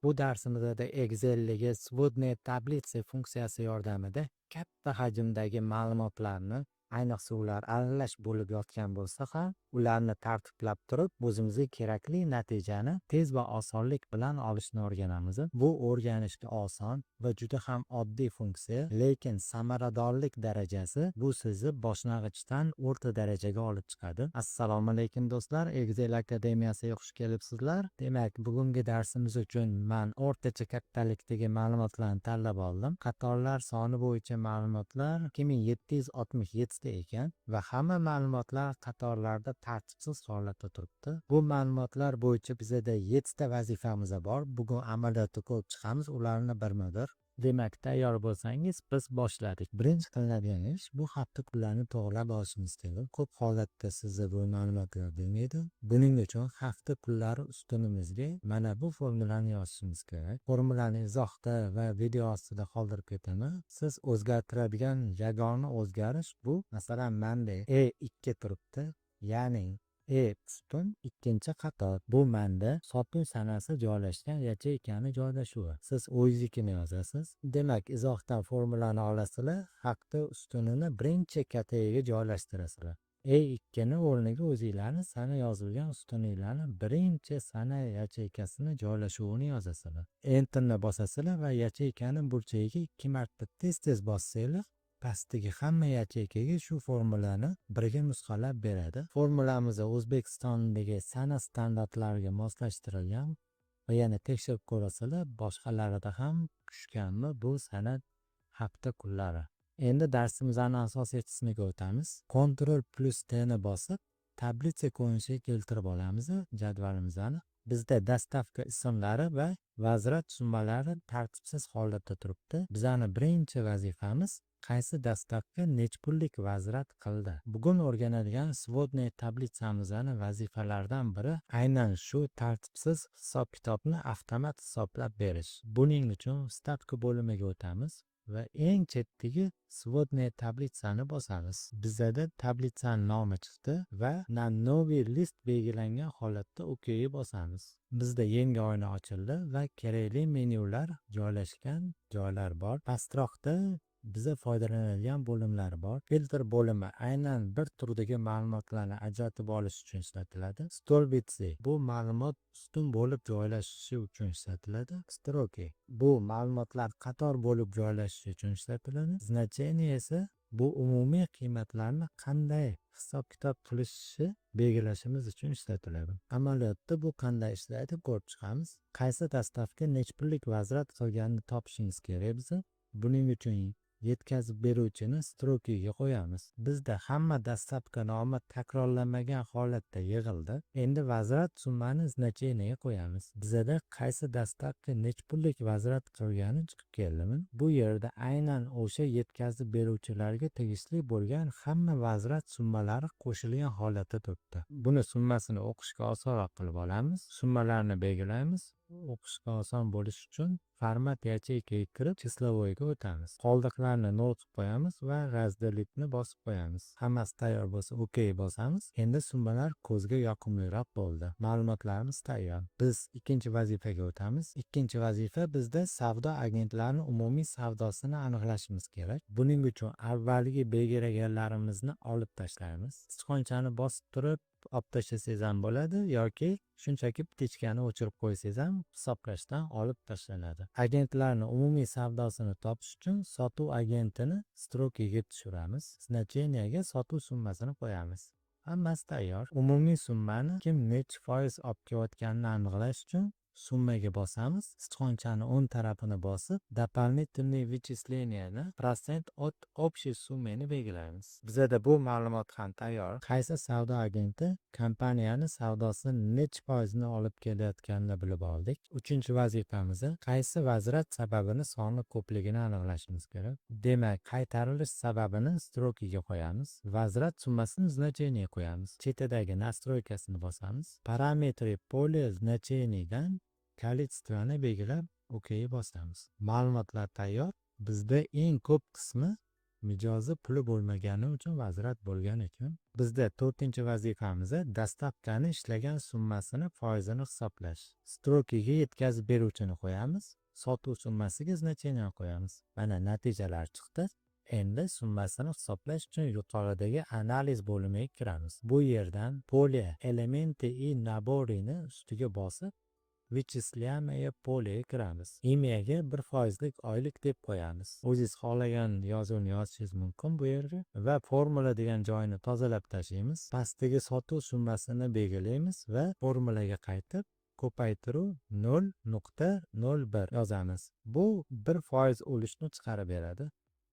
Bu darsimizda Excel'dagi Swodnet tablitsi funksiyasi yordamida katta hajmdagi ma'lumotlarni, ayniqsa ular aralash bo'lib yotgan bo'lsa ham, ularni tartiblab turib, o'zimizga kerakli natijani tez va osonlik bilan olishni o'rganamiz. Bu o'rganishga oson va juda ham oddiy funksiya, lekin samaradorlik darajasi bu sizni boshlang'ichdan o'rta darajaga olib chiqadi. Assalomu alaykum do'stlar, Excel akademiyasiga xush kelibsizlar. Demak, bugungi darsimiz uchun men o'rtacha kattalikdagi ma'lumotlarni tanlab oldim. Qatorlar soni bo'yicha ma'lumotlar 2767 ta ekan va hamma ma'lumotlar qatorlarda tartibsiz holatda turibdi. Bu ma'lumotlar bo'yicha bizda 7 ta vazifamiz bor. Bugun amaliyotda ko'rib chiqamiz ularni birma-bir. Demak, tayyor bo'lsangiz biz boshladik. Birinchi qilinadigan ish bu hafta kunlarni to'g'rilab olishimiz kerak. Ko'p holatda sizda bu ma'lumotlar bo'lmaydi. Buning uchun hafta kunlari ustunimizga mana bu formulani yozishimiz kerak. Formulani izohda va video ostida qoldirib ketaman. Siz o'zgartiradigan yagona o'zgarish bu, masalan, menda E2 turibdi, ya'ni ustun ikkinchi qator. Bu menda sotuv sanasi joylashgan yacheykani joylashuvi. Siz o'zingiznikini yozasiz. Demak, izohdan formulani olasizlar, hafta ustunini birinchi kategoriyaga joylashtirasizlar. E2ni o'rniga o'zingizlarni sana yozilgan ustunlarni birinchi sana yacheykasini joylashuvini yozasizlar. Enterni bosasizlar va yacheykani burchagiga 2 marta tez-tez bossanglar, pastdagi hamma yacheykaga shu formulani birga nusxalab beradi. Formulamiz O'zbekistondagi sana standartlariga moslashtirilgan va yana tekshirib ko'rasizlar, boshqalarida ham tushganmi bu sana hafta kunlari. Endi darsimizning asosiy qismiga o'tamiz. Ctrl+T ni bosib, tablitsa ko'rinishiga keltirib olamiz jadvalimizni. Bizda dastavka ismlari va vazrat summalari tartibsiz holatda turibdi. Bizning birinchi vazifamiz qaysi dastavka necha pullik vazrat qildi. Bugun o'rganadigan Swodnet tablitsamizning vazifalaridan biri aynan shu tartibsiz hisob-kitobni avtomat hisoblab berish. Buning uchun stavka bo'limiga o'tamiz va eng chetdagi Swodnet tablitsani bosamiz. Bizda tablitsaning nomi chiqdi va na новый list belgilangan holatda OK ga bosamiz. Bizda yangi oyna ochildi va kerakli menyular joylashgan joylar bor. Pastroqda biza foydalanadigan bo'limlar bor. Filtr bo'limi aynan bir turdagi ma'lumotlarni ajratib olish uchun ishlatiladi. Stolbitsi bu ma'lumot ustun bo'lib joylashishi uchun ishlatiladi. Stroki bu ma'lumotlar qator bo'lib joylashishi uchun ishlatiladi. Значение esa bu umumiy qiymatlarni qanday hisob-kitob qilishi belgilashimiz uchun ishlatiladi. Amaliyotda bu qanday ishlaydi ko'rib chiqamiz. Qaysi dastavka necha pullik vazrat qilganini topishingiz kerak biza. Buning uchun yetkazib beruvchini strokiga qo'yamiz. Bizda hamma dastavka nomi takrorlanmagan holatda yig'ildi. Endi vazrat summani значениеga qo'yamiz. Bizda qaysi dastavka necha pullik vazrat qilgani chiqib keldimi? Bu yerda aynan o'sha yetkazib beruvchilarga tegishli bo'lgan hamma vazrat summalari qo'shilgan holatda turibdi. Buni summasini o'qishga osonroq qilib olamiz. Summalarni belgilaymiz. O'qishga oson bo'lishi uchun format yacheykaga kirib chislovoyga o'tamiz. Qoldiqlarni 0 qilib qo'yamiz va razdellikni bosib qo'yamiz. Hammasi tayyor bo'lsa OK bosamiz. Endi summalar ko'zga yoqimliroq bo'ldi. Ma'lumotlarimiz tayyor. Biz ikkinchi vazifaga o'tamiz. Ikkinchi vazifa bizda savdo agentlarining umumiy savdosini aniqlashimiz kerak. Buning uchun avvalgi belgilaganlarimizni olib tashlaymiz. Sichqonchani bosib turib olib tashlasangiz ham bo'ladi yoki shunchaki bitechkani o'chirib qo'ysangiz ham hisoblashdan olib tashlanadi. Agentlarning umumiy savdosini topish uchun sotuv agentini strokiga tushiramiz. Значениеga sotuv summasini qo'yamiz. Hammasi tayyor. Umumiy summani kim necha foiz olib kelayotganini aniqlash uchun summaga bosamiz. Sichqonchani o'ng tarafini bosib, дополнительные вычисленияni % от общей summani belgilaymiz. Bizda bu ma'lumot ham tayyor. Qaysi savdo agenti kompaniyani savdosini necha foizini olib kelayotganini bilib oldik. Uchinchi vazifamiz qaysi vazrat sababini soni ko'pligini aniqlashimiz kerak. Demak, qaytarilish sababini strokiga qo'yamiz. Vazrat summasini значение qo'yamiz. Chetidagi настройкасini bosamiz. Parametri поле значениеdan kolичествoni belgilab OK bosamiz. Ma'lumotlar tayyor. Bizda eng ko'p qismi mijozi puli bo'lmagani uchun vaziyat bo'lgan ekan. Bizda 4-vazifamiz dastavkani ishlagan summasini foizini hisoblash. Strokiga yetkazib beruvchini qo'yamiz, sotuv summasiga значение qo'yamiz. Mana natijalar chiqdi. Endi summasini hisoblash uchun yuqoridagi analiz bo'limiga kiramiz. Bu yerdan polе элементы и наборini ustiga bosib Вычисляемое polga kiramiz. Imyaga 1% oylik deb qo'yamiz. O'zingiz xohlagan yozuvni yozishingiz mumkin bu yerga va formula degan joyini tozalab tashlaymiz. Pastdagi sotuv summasini belgilaymiz va formulaga qaytib ko'paytiruv 0.01 yozamiz. Bu 1% o'lishni chiqarib beradi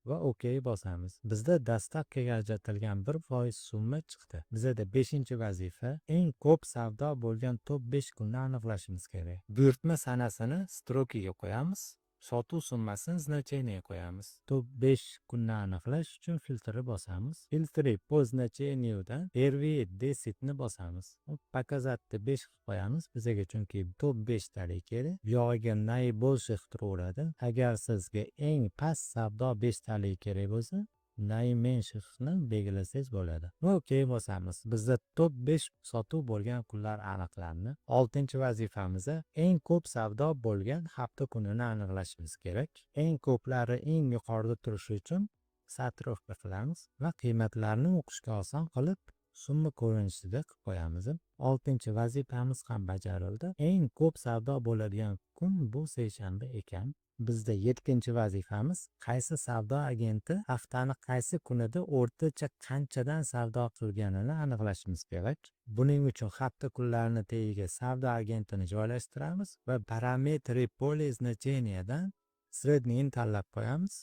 va OK bosamiz. Bizda dastavkaga ajratilgan 1% summa chiqdi. Bizda 5-vazifa eng ko'p savdo bo'lgan top 5 kunni aniqlashimiz kerak. Buyurtma sanasini strokiga qo'yamiz. Sotuv summasini значение qo'yamiz. Top 5 kunni aniqlash uchun filtrni bosamiz. Filtri по значению-dan первый 10 ni bosamiz. Показатni 5 qilib qo'yamiz bizga chunki top 5 talik kerak. Bu yog'iga naibольших turaveradi. Agar sizga eng past savdo 5 talik kerak bo'lsa, naименьшихni belgilasangiz bo'ladi. OK bosamiz. Bizda top 5 sotuv bo'lgan kunlar aniqlandi. 6-vazifamiz eng ko'p savdo bo'lgan hafta kunini aniqlashimiz kerak. Eng ko'plari eng yuqorida turishi uchun satrovka qilamiz va qiymatlarni o'qishga oson qilib summa ko'rinishida qilib qo'yamiz. 6-vazifamiz ham bajarildi. Eng ko'p savdo bo'ladigan kun bu seshanba ekan. Bizda 7-vazifamiz qaysi savdo agenti haftani qaysi kunida o'rtacha qanchadan savdo qilganini aniqlashimiz kerak. Buning uchun hafta kunlarini tagiga savdo agentini joylashtiramiz va parametri polе значениеdan среднийni tanlab qo'yamiz.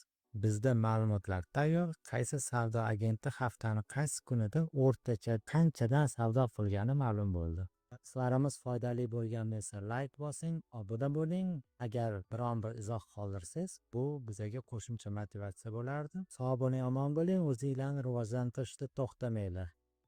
Bizda ma'lumotlar tayyor. Qaysi savdo agenti haftani qaysi kunida o'rtacha qanchadan savdo qilgani ma'lum bo'ldi. Sizlarimiz foydali bo'lgan bo'lsa like bosing, obuna bo'ling. Agar biron bir izoh qoldirsangiz, bu bizga qo'shimcha motivatsiya bo'lardi. Sog' bo'ling, omon bo'ling, o'zinglarni rivojlantirishda to'xtamanglar.